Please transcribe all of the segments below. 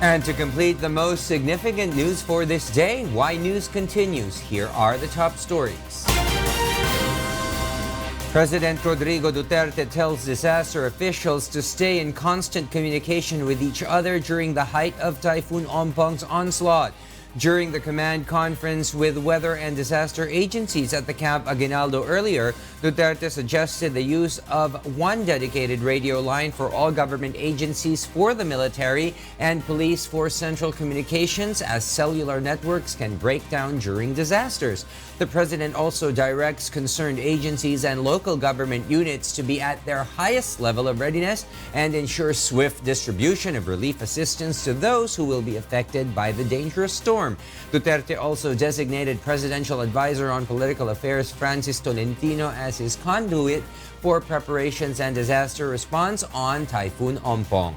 And to complete the most significant news for this day, Y News continues. Here are the top stories. President Rodrigo Duterte tells disaster officials to stay in constant communication with each other during the height of Typhoon Ompong's onslaught. During the command conference with weather and disaster agencies at the Camp Aguinaldo earlier, Duterte suggested the use of one dedicated radio line for all government agencies for the military and police for central communications, as cellular networks can break down during disasters. The president also directs concerned agencies and local government units to be at their highest level of readiness and ensure swift distribution of relief assistance to those who will be affected by the dangerous storm. Duterte also designated Presidential Advisor on Political Affairs Francis Tolentino as his conduit for preparations and disaster response on Typhoon Ompong.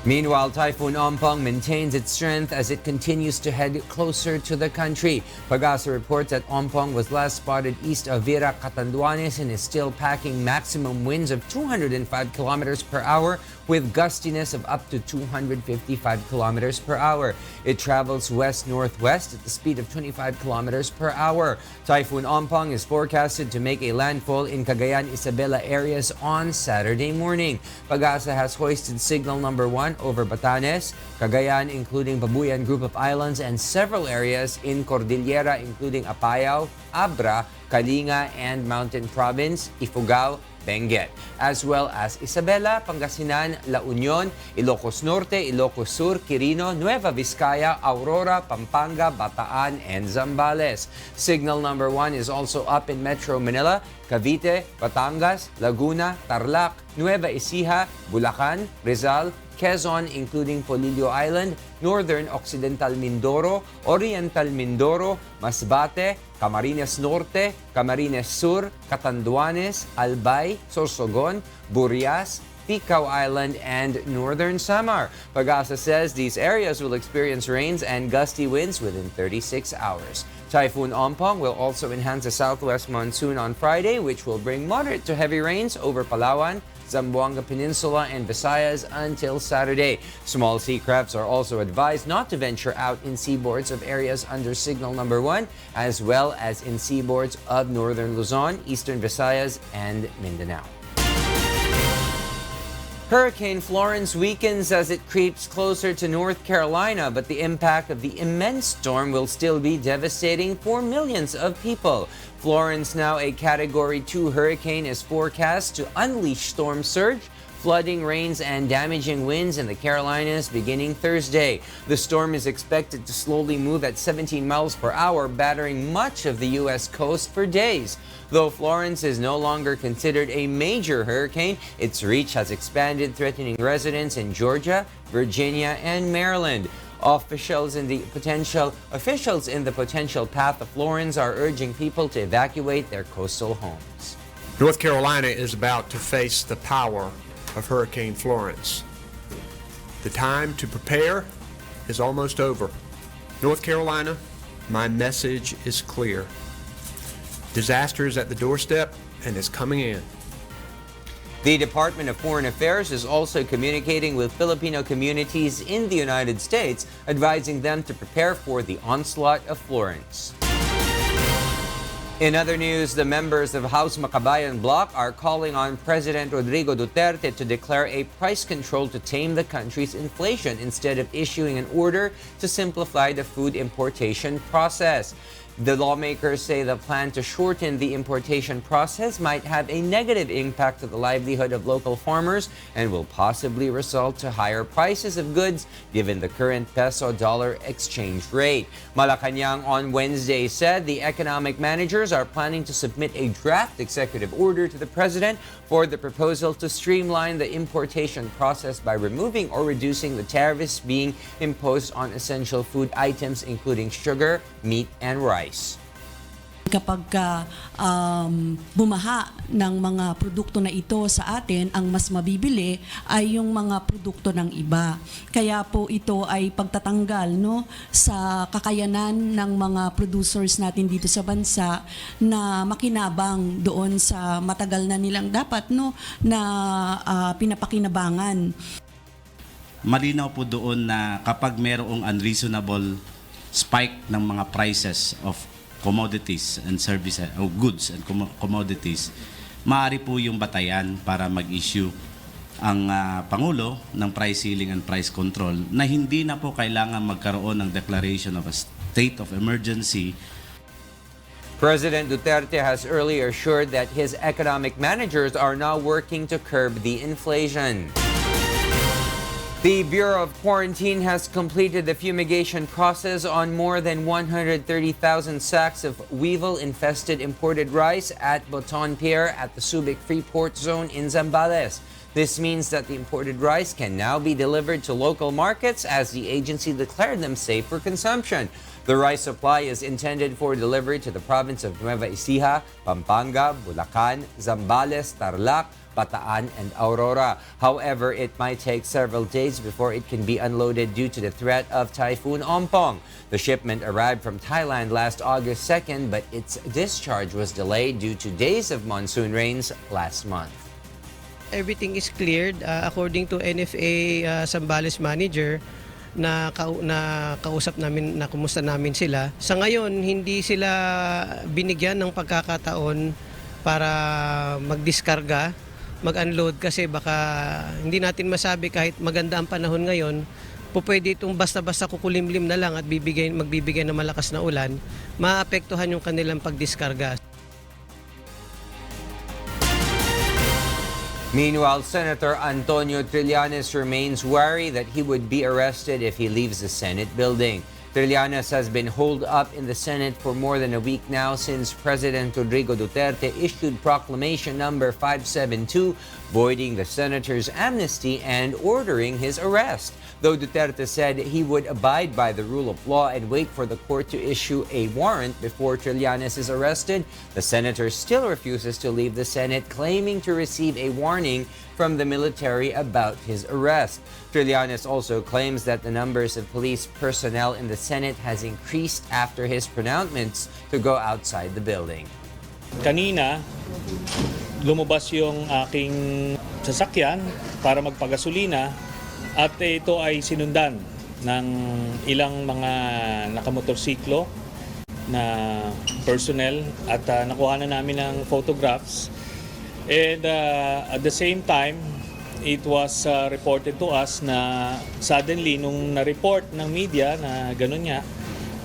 Meanwhile, Typhoon Ompong maintains its strength as it continues to head closer to the country. Pag-asa reports that Ompong was last spotted east of Vira, Catanduanes and is still packing maximum winds of 205 kilometers per hour with gustiness of up to 255 kilometers per hour. It travels west-northwest at the speed of 25 kilometers per hour. Typhoon Ompong is forecasted to make a landfall in Cagayan, Isabela areas on Saturday morning. Pag-asa has hoisted signal number 1 over Batanes, Cagayan including Babuyan Group of Islands, and several areas in Cordillera including Apayao, Abra, Kalinga, and Mountain Province, Ifugao, Benguet, as well as Isabela, Pangasinan, La Union, Ilocos Norte, Ilocos Sur, Quirino, Nueva Vizcaya, Aurora, Pampanga, Bataan, and Zambales. Signal number 1 is also up in Metro Manila, Cavite, Batangas, Laguna, Tarlac, Nueva Ecija, Bulacan, Rizal, Quezon including Polillo Island, Northern Occidental Mindoro, Oriental Mindoro, Masbate, Camarines Norte, Camarines Sur, Catanduanes, Albay, Sorsogon, Burias, Ticao Island, and Northern Samar. Pag-asa says these areas will experience rains and gusty winds within 36 hours. Typhoon Ompong will also enhance the southwest monsoon on Friday, which will bring moderate to heavy rains over Palawan, Zamboanga Peninsula, and Visayas until Saturday. Small sea crafts are also advised not to venture out in seaboards of areas under signal number 1, as well as in seaboards of northern Luzon, eastern Visayas, and Mindanao. Hurricane Florence weakens as it creeps closer to North Carolina, but the impact of the immense storm will still be devastating for millions of people. Florence, now a Category 2 hurricane, is forecast to unleash storm surge, flooding, rains, and damaging winds in the Carolinas beginning Thursday. The storm is expected to slowly move at 17 miles per hour, battering much of the U.S. coast for days. Though Florence is no longer considered a major hurricane, its reach has expanded, threatening residents in Georgia, Virginia, and Maryland. Officials in the potential path of Florence are urging people to evacuate their coastal homes. North Carolina is about to face the power of Hurricane Florence. The time to prepare is almost over. North Carolina, my message is clear. Disaster is at the doorstep and is coming in. The Department of Foreign Affairs is also communicating with Filipino communities in the United States, advising them to prepare for the onslaught of Florence. In other news, the members of House Makabayan Bloc are calling on President Rodrigo Duterte to declare a price control to tame the country's inflation instead of issuing an order to simplify the food importation process. The lawmakers say the plan to shorten the importation process might have a negative impact to the livelihood of local farmers and will possibly result to higher prices of goods given the current peso-dollar exchange rate. Malacanang on Wednesday said the economic managers are planning to submit a draft executive order to the president for the proposal to streamline the importation process by removing or reducing the tariffs being imposed on essential food items including sugar, meat, and rice. Kapag bumaha ng mga produkto na ito sa atin, ang mas mabibili ay yung mga produkto ng iba. Kaya po ito ay pagtatanggal sa kakayanan ng mga producers natin dito sa bansa na makinabang doon sa matagal na nilang dapat na pinapakinabangan. malinaw po doon na kapag merong unreasonable spike ng mga prices of commodities and services o goods and commodities, maaari po yung batayan para mag-issue ang Pangulo ng price ceiling and price control na hindi na po kailangan magkaroon ng declaration of a state of emergency. President Duterte has earlier assured that his economic managers are now working to curb the inflation. The Bureau of Quarantine has completed the fumigation process on more than 130,000 sacks of weevil-infested imported rice at Boton Pier at the Subic Freeport Zone in Zambales. This means that the imported rice can now be delivered to local markets as the agency declared them safe for consumption. The rice supply is intended for delivery to the province of Nueva Ecija, Pampanga, Bulacan, Zambales, Tarlac, Bataan, and Aurora. However, it might take several days before it can be unloaded due to the threat of Typhoon Ompong. The shipment arrived from Thailand last August 2nd, but its discharge was delayed due to days of monsoon rains last month. Everything is cleared according to NFA Zambales manager na kausap namin, na kumusta namin sila. Sa ngayon, hindi sila binigyan ng pagkakataon para mag-diskarga, mag-unload kasi baka hindi natin masabi kahit maganda ang panahon ngayon, pwede itong basta-basta kukulimlim na lang at magbibigay ng malakas na ulan, maapektuhan yung kanilang pagdiskarga. Meanwhile, Senator Antonio Trillanes remains wary that he would be arrested if he leaves the Senate building. Trillanes has been holed up in the Senate for more than a week now since President Rodrigo Duterte issued Proclamation number 572, voiding the senator's amnesty and ordering his arrest. Though Duterte said he would abide by the rule of law and wait for the court to issue a warrant before Trillanes is arrested, the senator still refuses to leave the Senate, claiming to receive a warning from the military about his arrest. Trillanes also claims that the numbers of police personnel in the Senate has increased after his pronouncements to go outside the building. Kanina, lumabas yung aking sasakyan para magpagasolina at ito ay sinundan ng ilang mga nakamotorsiklo na personnel at nakuha na namin ng photographs. And at the same time, it was reported to us na suddenly nung na-report ng media na gano'n nga,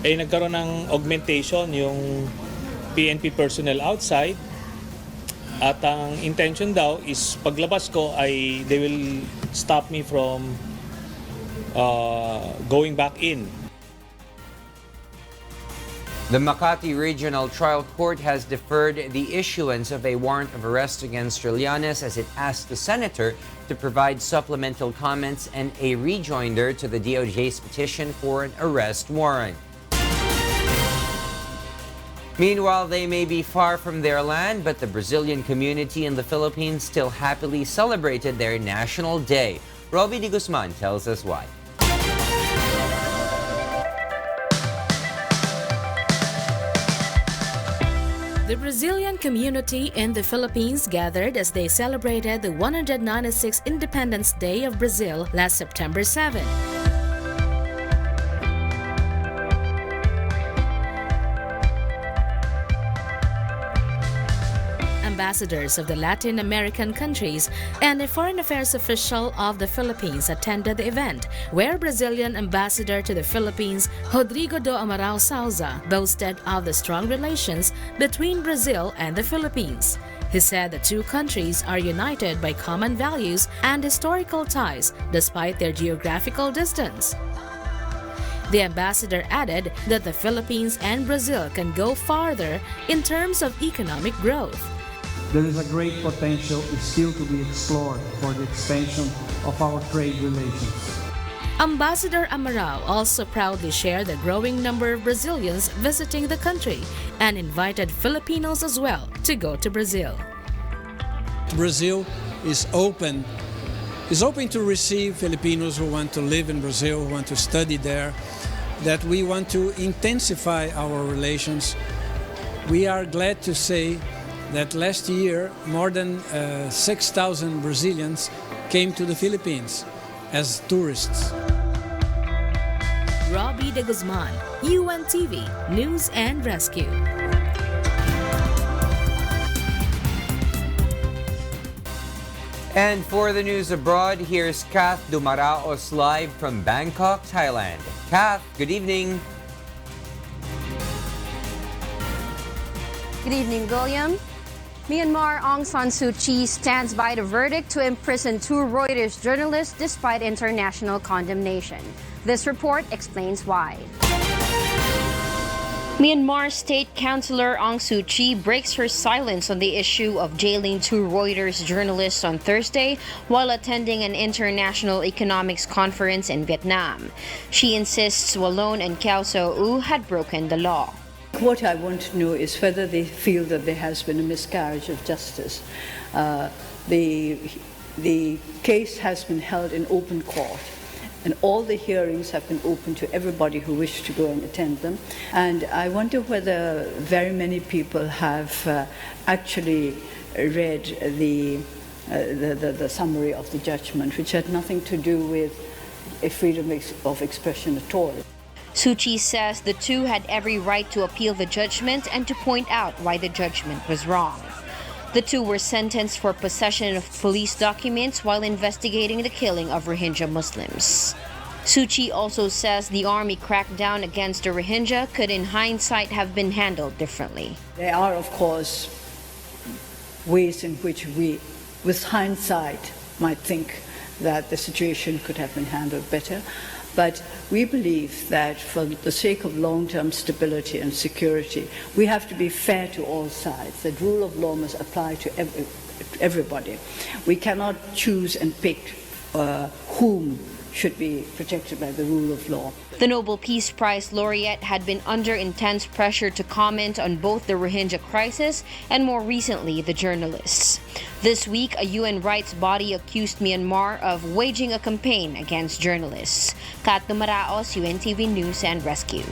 ay nagkaroon ng augmentation yung PNP personnel outside. At ang intention daw is paglabas ko ay they will stop me from going back in. The Makati Regional Trial Court has deferred the issuance of a warrant of arrest against Trillanes as it asked the senator to provide supplemental comments and a rejoinder to the DOJ's petition for an arrest warrant. Meanwhile, they may be far from their land, but the Brazilian community in the Philippines still happily celebrated their National Day. Robbie Di Guzman tells us why. The Brazilian community in the Philippines gathered as they celebrated the 196th Independence Day of Brazil last September 7. Ambassadors of the Latin American countries and a foreign affairs official of the Philippines attended the event, where Brazilian ambassador to the Philippines, Rodrigo do Amaral Souza, boasted of the strong relations between Brazil and the Philippines. He said the two countries are united by common values and historical ties despite their geographical distance. The ambassador added that the Philippines and Brazil can go farther in terms of economic growth. There is a great potential still to be explored for the expansion of our trade relations. Ambassador Amaral also proudly shared the growing number of Brazilians visiting the country and invited Filipinos as well to go to Brazil. Brazil is open to receive Filipinos who want to live in Brazil, who want to study there, that we want to intensify our relations. We are glad to say that last year more than 6,000 Brazilians came to the Philippines. as tourists. Robbie de Guzman, UNTV News and Rescue. And for the news abroad, here's Kath Dumaraos live from Bangkok, Thailand. Kath, good evening. Good evening, William. Myanmar Aung San Suu Kyi stands by the verdict to imprison two Reuters journalists despite international condemnation. This report explains why. Myanmar State Councillor Aung Suu Kyi breaks her silence on the issue of jailing two Reuters journalists on Thursday while attending an international economics conference in Vietnam. She insists Wallon and Kyaw Soe Oo had broken the law. What I want to know is whether they feel that there has been a miscarriage of justice. The case has been held in open court, and all the hearings have been open to everybody who wished to go and attend them. And I wonder whether very many people have actually read the summary of the judgment, which had nothing to do with a freedom of expression at all. Suu Kyi says the two had every right to appeal the judgment and to point out why the judgment was wrong. The two were sentenced for possession of police documents while investigating the killing of Rohingya Muslims. Suu Kyi also says the army crackdown against the Rohingya could in hindsight have been handled differently. There are, of course, ways in which we, with hindsight, might think that the situation could have been handled better. But we believe that for the sake of long-term stability and security, we have to be fair to all sides. The rule of law must apply to everybody. We cannot choose and pick whom should be protected by the rule of law. The Nobel Peace Prize laureate had been under intense pressure to comment on both the Rohingya crisis and more recently the journalists. This week, a UN rights body accused Myanmar of waging a campaign against journalists. Kat Dumaraos, UNTV News and Rescue.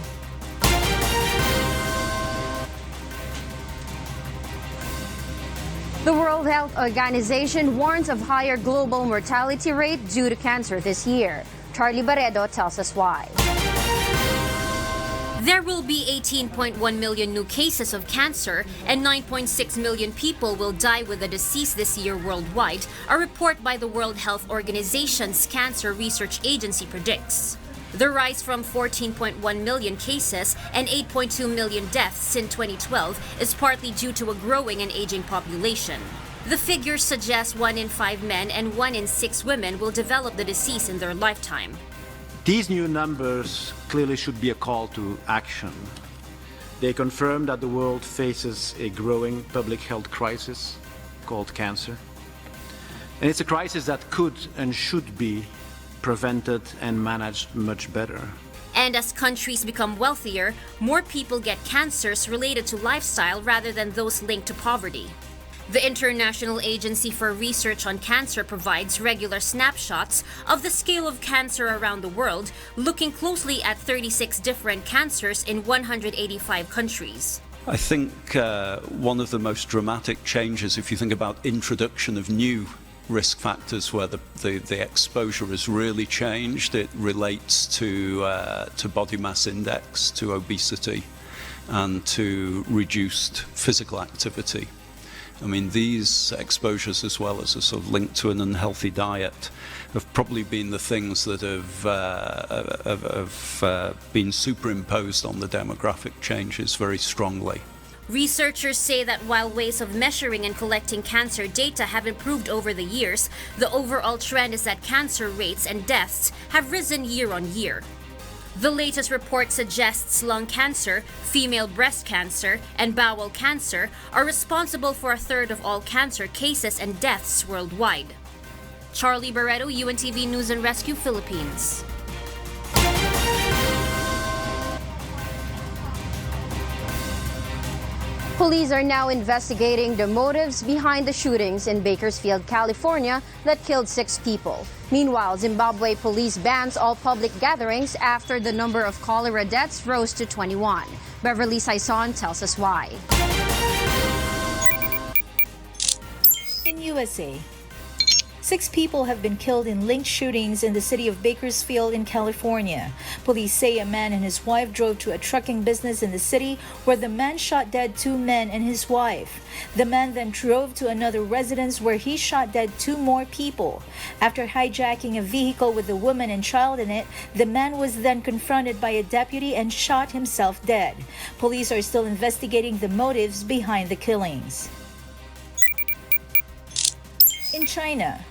The World Health Organization warns of higher global mortality rate due to cancer this year. Charlie Barredo tells us why. There will be 18.1 million new cases of cancer and 9.6 million people will die with the disease this year worldwide, a report by the World Health Organization's Cancer Research Agency predicts. The rise from 14.1 million cases and 8.2 million deaths in 2012 is partly due to a growing and aging population. The figures suggest 1 in 5 men and 1 in 6 women will develop the disease in their lifetime. These new numbers clearly should be a call to action. They confirm that the world faces a growing public health crisis called cancer. And it's a crisis that could and should be prevented and managed much better. And as countries become wealthier, more people get cancers related to lifestyle rather than those linked to poverty. The International Agency for Research on Cancer provides regular snapshots of the scale of cancer around the world, looking closely at 36 different cancers in 185 countries. I think one of the most dramatic changes, if you think about introduction of new risk factors where the exposure has really changed, it relates to body mass index, to obesity, and to reduced physical activity. I mean, these exposures, as well as a sort of link to an unhealthy diet, have probably been the things that have been superimposed on the demographic changes very strongly. Researchers say that while ways of measuring and collecting cancer data have improved over the years, the overall trend is that cancer rates and deaths have risen year on year. The latest report suggests lung cancer, female breast cancer, and bowel cancer are responsible for a third of all cancer cases and deaths worldwide. Charlie Barredo, UNTV News and Rescue, Philippines. Police are now investigating the motives behind the shootings in Bakersfield, California that killed 6 people. Meanwhile, Zimbabwe police bans all public gatherings after the number of cholera deaths rose to 21. Beverly Saison tells us why. In USA, 6 people have been killed in linked shootings in the city of Bakersfield in California. Police say a man and his wife drove to a trucking business in the city where the man shot dead 2 men and his wife. The man then drove to another residence where he shot dead 2 more people. After hijacking a vehicle with a woman and child in it, the man was then confronted by a deputy and shot himself dead. Police are still investigating the motives behind the killings. In China,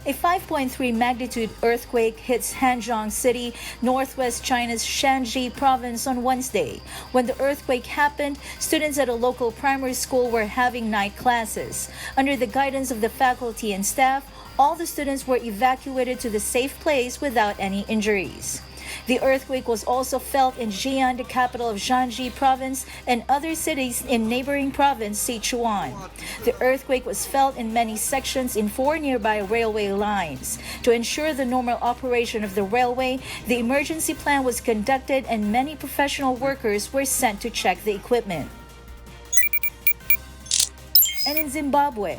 a 5.3 magnitude earthquake hits Hanzhong City, northwest China's Shanxi province on Wednesday. When the earthquake happened, students at a local primary school were having night classes. Under the guidance of the faculty and staff, all the students were evacuated to the safe place without any injuries. The earthquake was also felt in Xi'an, the capital of Shanxi province, and other cities in neighboring province Sichuan. The earthquake was felt in many sections in 4 nearby railway lines. To ensure the normal operation of the railway, the emergency plan was conducted and many professional workers were sent to check the equipment. And in Zimbabwe,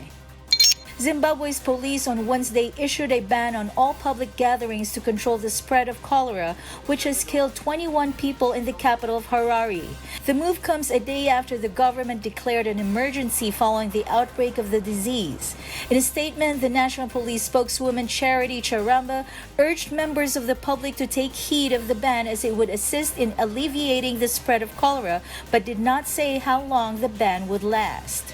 Zimbabwe's police on Wednesday issued a ban on all public gatherings to control the spread of cholera, which has killed 21 people in the capital of Harare. The move comes a day after the government declared an emergency following the outbreak of the disease. In a statement, the National Police spokeswoman Charity Charamba urged members of the public to take heed of the ban as it would assist in alleviating the spread of cholera, but did not say how long the ban would last.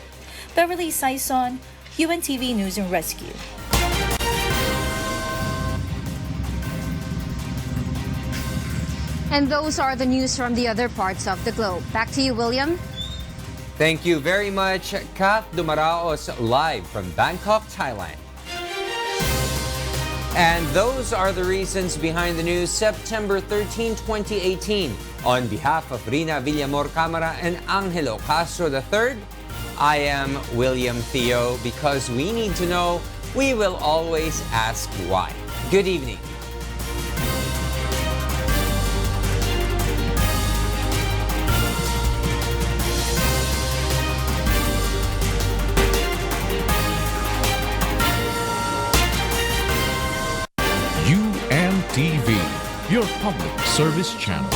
Beverly Saison, UNTV News and Rescue. And those are the news from the other parts of the globe. Back to you, William. Thank you very much, Kath Dumaraos, live from Bangkok, Thailand. And those are the reasons behind the news, September 13, 2018. On behalf of Rina Villamor Camara and Angelo Castro III, I am William Theo. Because we need to know, we will always ask why. Good evening. UNTV, your public service channel.